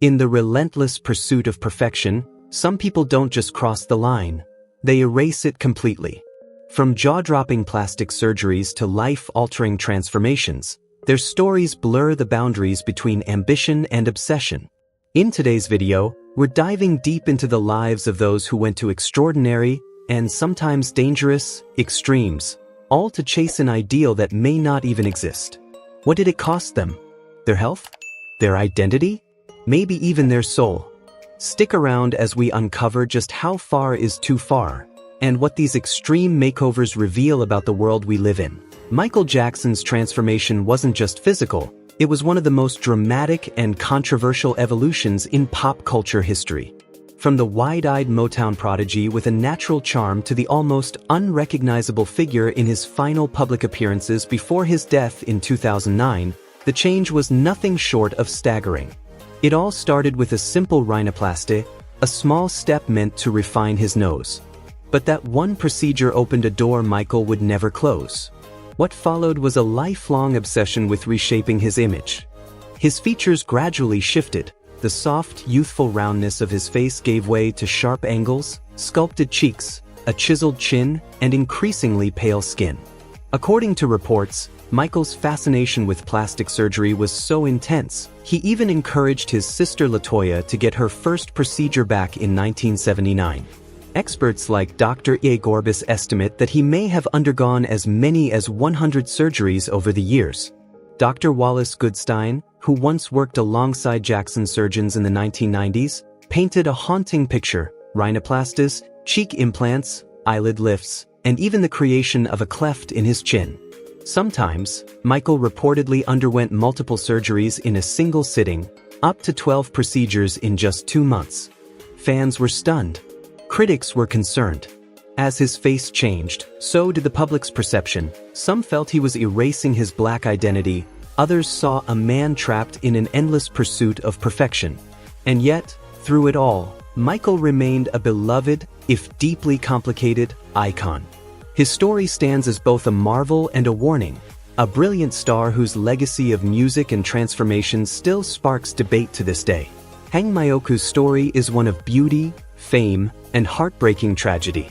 In the relentless pursuit of perfection, some people don't just cross the line, they erase it completely. From jaw-dropping plastic surgeries to life-altering transformations, their stories blur the boundaries between ambition and obsession. In today's video, we're diving deep into the lives of those who went to extraordinary, and sometimes dangerous, extremes, all to chase an ideal that may not even exist. What did it cost them? Their health? Their identity? Maybe even their soul? Stick around as we uncover just how far is too far, and what these extreme makeovers reveal about the world we live in. Michael Jackson's transformation wasn't just physical, it was one of the most dramatic and controversial evolutions in pop culture history. From the wide-eyed Motown prodigy with a natural charm to the almost unrecognizable figure in his final public appearances before his death in 2009, the change was nothing short of staggering. It all started with a simple rhinoplasty, a small step meant to refine his nose. But that one procedure opened a door Michael would never close. What followed was a lifelong obsession with reshaping his image. His features gradually shifted. The soft, youthful roundness of his face gave way to sharp angles, sculpted cheeks, a chiseled chin, and increasingly pale skin. According to reports, Michael's fascination with plastic surgery was so intense, he even encouraged his sister LaToya to get her first procedure back in 1979. Experts like Dr. E. Gorbis estimate that he may have undergone as many as 100 surgeries over the years. Dr. Wallace Goodstein, who once worked alongside Jackson surgeons in the 1990s, painted a haunting picture: rhinoplasties, cheek implants, eyelid lifts, and even the creation of a cleft in his chin. Sometimes, Michael reportedly underwent multiple surgeries in a single sitting, up to 12 procedures in just 2 months. Fans were stunned. Critics were concerned. As his face changed, so did the public's perception. Some felt he was erasing his black identity, others saw a man trapped in an endless pursuit of perfection. And yet, through it all, Michael remained a beloved, if deeply complicated, icon. His story stands as both a marvel and a warning, a brilliant star whose legacy of music and transformation still sparks debate to this day. Myoku's story is one of beauty, fame, and heartbreaking tragedy.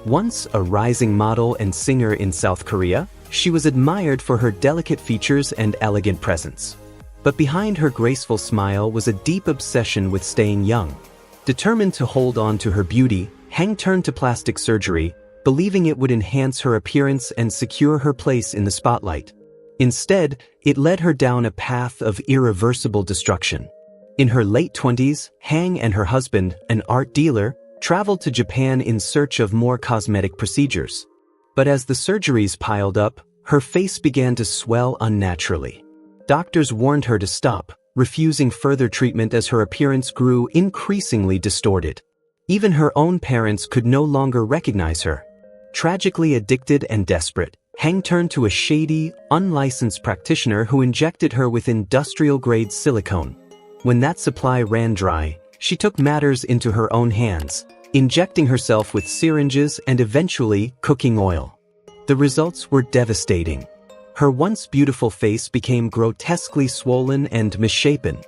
Once a rising model and singer in South Korea, she was admired for her delicate features and elegant presence. But behind her graceful smile was a deep obsession with staying young. Determined to hold on to her beauty, Hang turned to plastic surgery, believing it would enhance her appearance and secure her place in the spotlight. Instead, it led her down a path of irreversible destruction. In her late 20s, Hang and her husband, an art dealer, traveled to Japan in search of more cosmetic procedures. But as the surgeries piled up, her face began to swell unnaturally. Doctors warned her to stop, refusing further treatment as her appearance grew increasingly distorted. Even her own parents could no longer recognize her. Tragically addicted and desperate, Hang turned to a shady, unlicensed practitioner who injected her with industrial-grade silicone. When that supply ran dry, she took matters into her own hands, injecting herself with syringes and eventually cooking oil. The results were devastating. Her once beautiful face became grotesquely swollen and misshapen.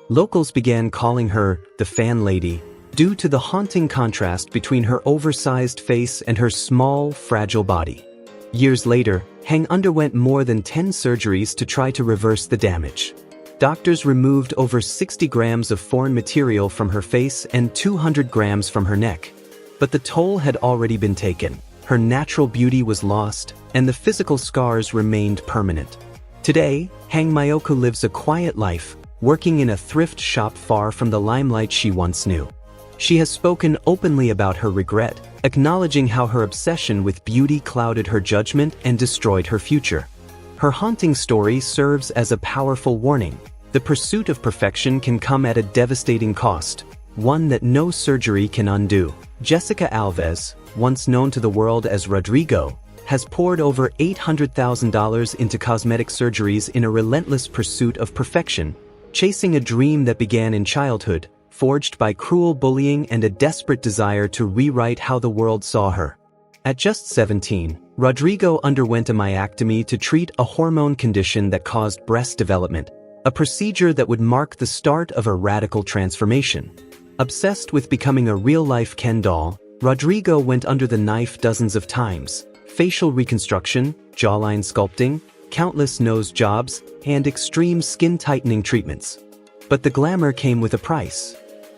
Locals began calling her the Fan Lady, due to the haunting contrast between her oversized face and her small, fragile body. Years later, Hang underwent more than 10 surgeries to try to reverse the damage. Doctors removed over 60 grams of foreign material from her face and 200 grams from her neck. But the toll had already been taken. Her natural beauty was lost, and the physical scars remained permanent. Today, Myoku lives a quiet life, working in a thrift shop far from the limelight she once knew. She has spoken openly about her regret, acknowledging how her obsession with beauty clouded her judgment and destroyed her future. Her haunting story serves as a powerful warning. The pursuit of perfection can come at a devastating cost, one that no surgery can undo. Jessica Alves, once known to the world as Rodrigo, has poured over $800,000 into cosmetic surgeries in a relentless pursuit of perfection, chasing a dream that began in childhood, forged by cruel bullying and a desperate desire to rewrite how the world saw her. At just 17, Rodrigo underwent a myectomy to treat a hormone condition that caused breast development, a procedure that would mark the start of a radical transformation. Obsessed with becoming a real-life Ken doll, Rodrigo went under the knife dozens of times. Facial reconstruction, jawline sculpting, countless nose jobs, and extreme skin-tightening treatments. But the glamour came with a price.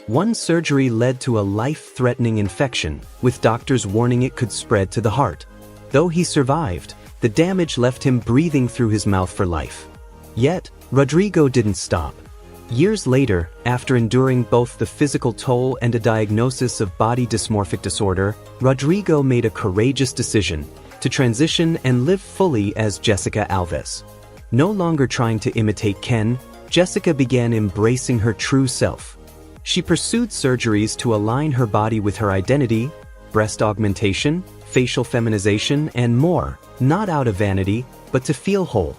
One surgery led to a life-threatening infection, with doctors warning it could spread to the heart. Though he survived, the damage left him breathing through his mouth for life. Yet, Rodrigo didn't stop. Years later, after enduring both the physical toll and a diagnosis of body dysmorphic disorder, Rodrigo made a courageous decision to transition and live fully as Jessica Alves. No longer trying to imitate Ken, Jessica began embracing her true self. She pursued surgeries to align her body with her identity, breast augmentation, facial feminization, and more, not out of vanity, but to feel whole.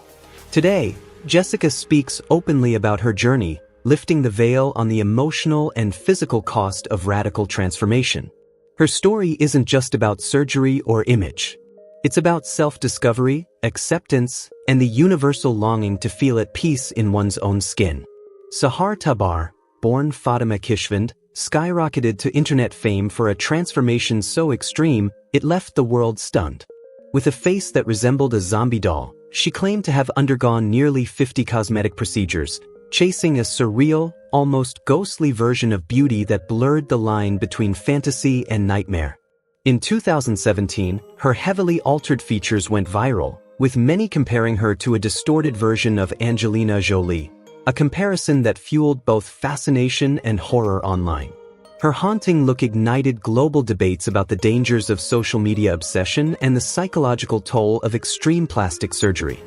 Today, Jessica speaks openly about her journey, lifting the veil on the emotional and physical cost of radical transformation. Her story isn't just about surgery or image. It's about self-discovery, acceptance, and the universal longing to feel at peace in one's own skin. Sahar Tabar, born Fatima Kishvand, skyrocketed to internet fame for a transformation so extreme, it left the world stunned. With a face that resembled a zombie doll, she claimed to have undergone nearly 50 cosmetic procedures, chasing a surreal, almost ghostly version of beauty that blurred the line between fantasy and nightmare. In 2017, her heavily altered features went viral, with many comparing her to a distorted version of Angelina Jolie, a comparison that fueled both fascination and horror online. Her haunting look ignited global debates about the dangers of social media obsession and the psychological toll of extreme plastic surgery.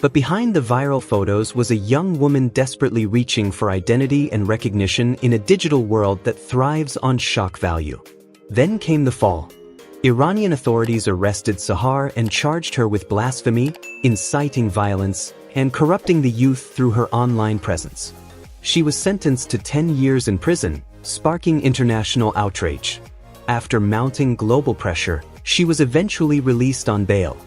But behind the viral photos was a young woman desperately reaching for identity and recognition in a digital world that thrives on shock value. Then came the fall. Iranian authorities arrested Sahar and charged her with blasphemy, inciting violence, and corrupting the youth through her online presence. She was sentenced to 10 years in prison, sparking international outrage. After mounting global pressure, she was eventually released on bail.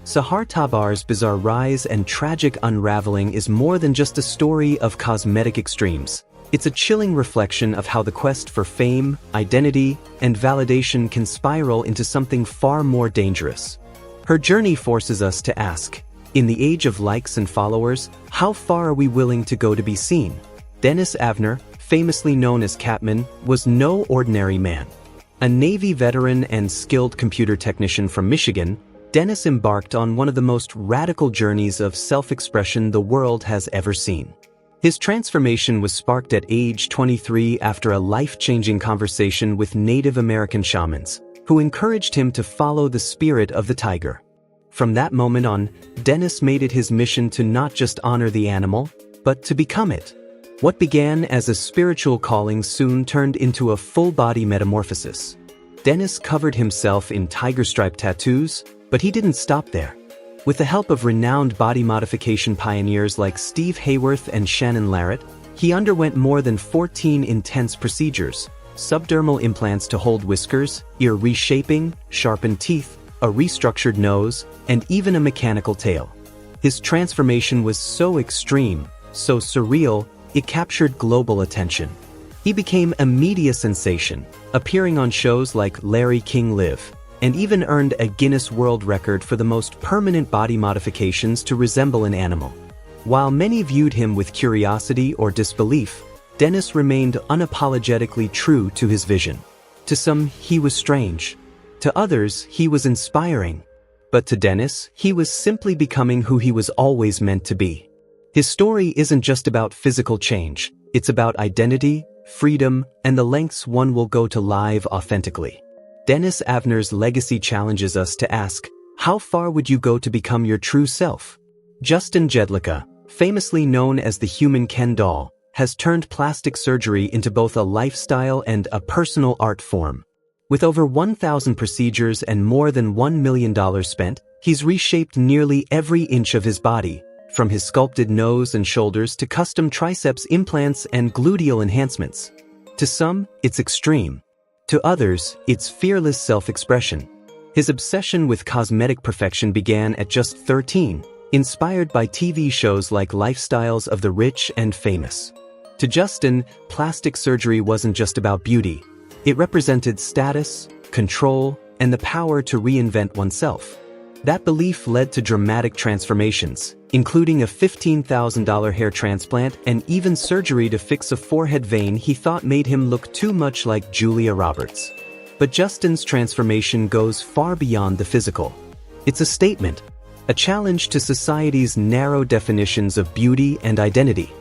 Sahar Tabar's bizarre rise and tragic unraveling is more than just a story of cosmetic extremes. It's a chilling reflection of how the quest for fame, identity, and validation can spiral into something far more dangerous. Her journey forces us to ask, in the age of likes and followers, how far are we willing to go to be seen? Dennis Avner, famously known as Catman, was no ordinary man. A Navy veteran and skilled computer technician from Michigan, Dennis embarked on one of the most radical journeys of self-expression the world has ever seen. His transformation was sparked at age 23 after a life-changing conversation with Native American shamans, who encouraged him to follow the spirit of the tiger. From that moment on, Dennis made it his mission to not just honor the animal, but to become it. What began as a spiritual calling soon turned into a full-body metamorphosis. Dennis covered himself in tiger-stripe tattoos, but he didn't stop there. With the help of renowned body modification pioneers like Steve Hayworth and Shannon Larratt, he underwent more than 14 intense procedures: subdermal implants to hold whiskers, ear reshaping, sharpened teeth, a restructured nose, and even a mechanical tail. His transformation was so extreme, so surreal, it captured global attention. He became a media sensation, appearing on shows like Larry King Live, and even earned a Guinness World Record for the most permanent body modifications to resemble an animal. While many viewed him with curiosity or disbelief, Dennis remained unapologetically true to his vision. To some, he was strange. To others, he was inspiring. But to Dennis, he was simply becoming who he was always meant to be. His story isn't just about physical change, it's about identity, freedom, and the lengths one will go to live authentically. Dennis Avner's legacy challenges us to ask, how far would you go to become your true self? Justin Jedlicka, famously known as the human Ken doll, has turned plastic surgery into both a lifestyle and a personal art form. With over 1,000 procedures and more than $1 million spent, he's reshaped nearly every inch of his body, from his sculpted nose and shoulders to custom triceps implants and gluteal enhancements. To some, it's extreme. To others, it's fearless self-expression. His obsession with cosmetic perfection began at just 13, inspired by TV shows like Lifestyles of the Rich and Famous. To Justin, plastic surgery wasn't just about beauty. It represented status, control, and the power to reinvent oneself. That belief led to dramatic transformations, including a $15,000 hair transplant and even surgery to fix a forehead vein he thought made him look too much like Julia Roberts. But Justin's transformation goes far beyond the physical. It's a statement, a challenge to society's narrow definitions of beauty and identity.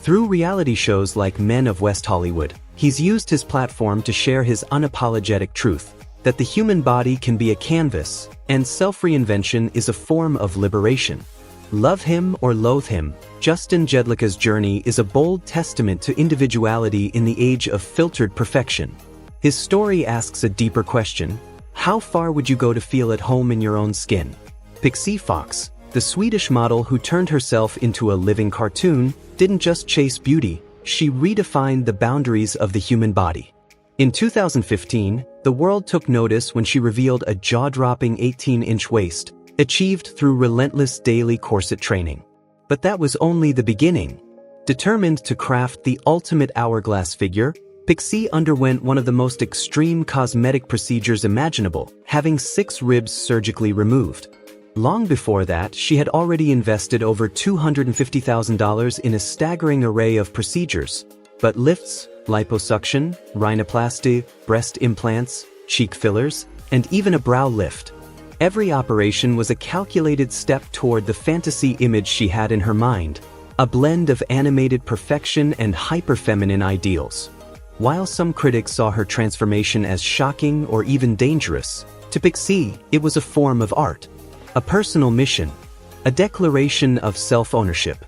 Through reality shows like Men of West Hollywood, he's used his platform to share his unapologetic truth, that the human body can be a canvas, and self-reinvention is a form of liberation. Love him or loathe him, Justin Jedlicka's journey is a bold testament to individuality in the age of filtered perfection. His story asks a deeper question: how far would you go to feel at home in your own skin? Pixie Fox, the Swedish model who turned herself into a living cartoon, didn't just chase beauty, she redefined the boundaries of the human body. In 2015, the world took notice when she revealed a jaw-dropping 18-inch waist, achieved through relentless daily corset training. But that was only the beginning. Determined to craft the ultimate hourglass figure, Pixie underwent one of the most extreme cosmetic procedures imaginable, having 6 ribs surgically removed. Long before that, she had already invested over $250,000 in a staggering array of procedures: butt lifts, liposuction, rhinoplasty, breast implants, cheek fillers, and even a brow lift. Every operation was a calculated step toward the fantasy image she had in her mind, a blend of animated perfection and hyper-feminine ideals. While some critics saw her transformation as shocking or even dangerous, to Pixie, it was a form of art, a personal mission, a declaration of self-ownership.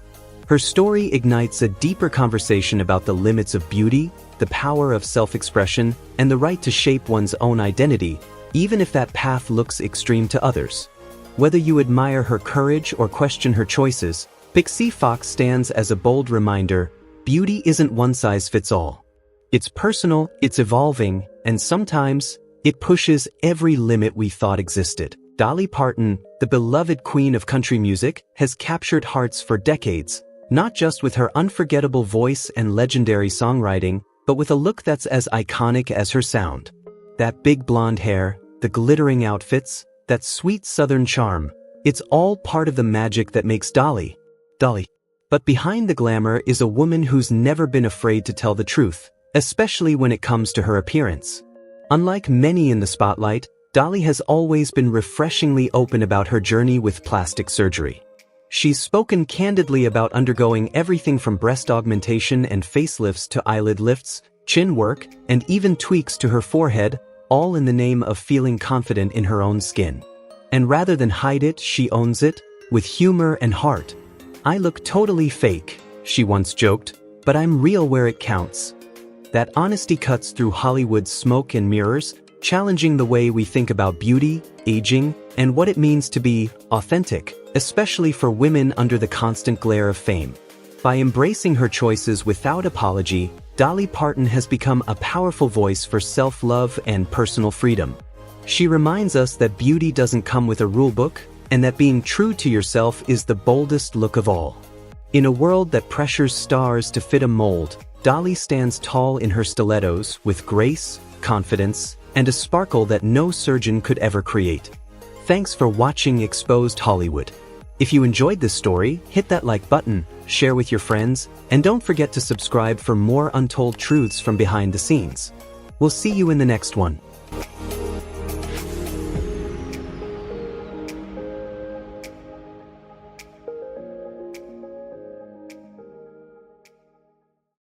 Her story ignites a deeper conversation about the limits of beauty, the power of self-expression, and the right to shape one's own identity, even if that path looks extreme to others. Whether you admire her courage or question her choices, Pixie Fox stands as a bold reminder: beauty isn't one size fits all. It's personal, it's evolving, and sometimes, it pushes every limit we thought existed. Dolly Parton, the beloved queen of country music, has captured hearts for decades, not just with her unforgettable voice and legendary songwriting, but with a look that's as iconic as her sound. That big blonde hair, the glittering outfits, that sweet southern charm, it's all part of the magic that makes Dolly. But behind the glamour is a woman who's never been afraid to tell the truth, especially when it comes to her appearance. Unlike many in the spotlight, Dolly has always been refreshingly open about her journey with plastic surgery. She's spoken candidly about undergoing everything from breast augmentation and facelifts to eyelid lifts, chin work, and even tweaks to her forehead, all in the name of feeling confident in her own skin. And rather than hide it, she owns it, with humor and heart. "I look totally fake," she once joked, "but I'm real where it counts." That honesty cuts through Hollywood's smoke and mirrors, challenging the way we think about beauty, aging, and what it means to be authentic, especially for women under the constant glare of fame. By embracing her choices without apology, Dolly Parton has become a powerful voice for self-love and personal freedom. She reminds us that beauty doesn't come with a rulebook, and that being true to yourself is the boldest look of all. In a world that pressures stars to fit a mold, Dolly stands tall in her stilettos with grace, confidence, and a sparkle that no surgeon could ever create. Thanks for watching Exposed Hollywood. If you enjoyed this story, hit that like button, share with your friends, and don't forget to subscribe for more untold truths from behind the scenes. We'll see you in the next one.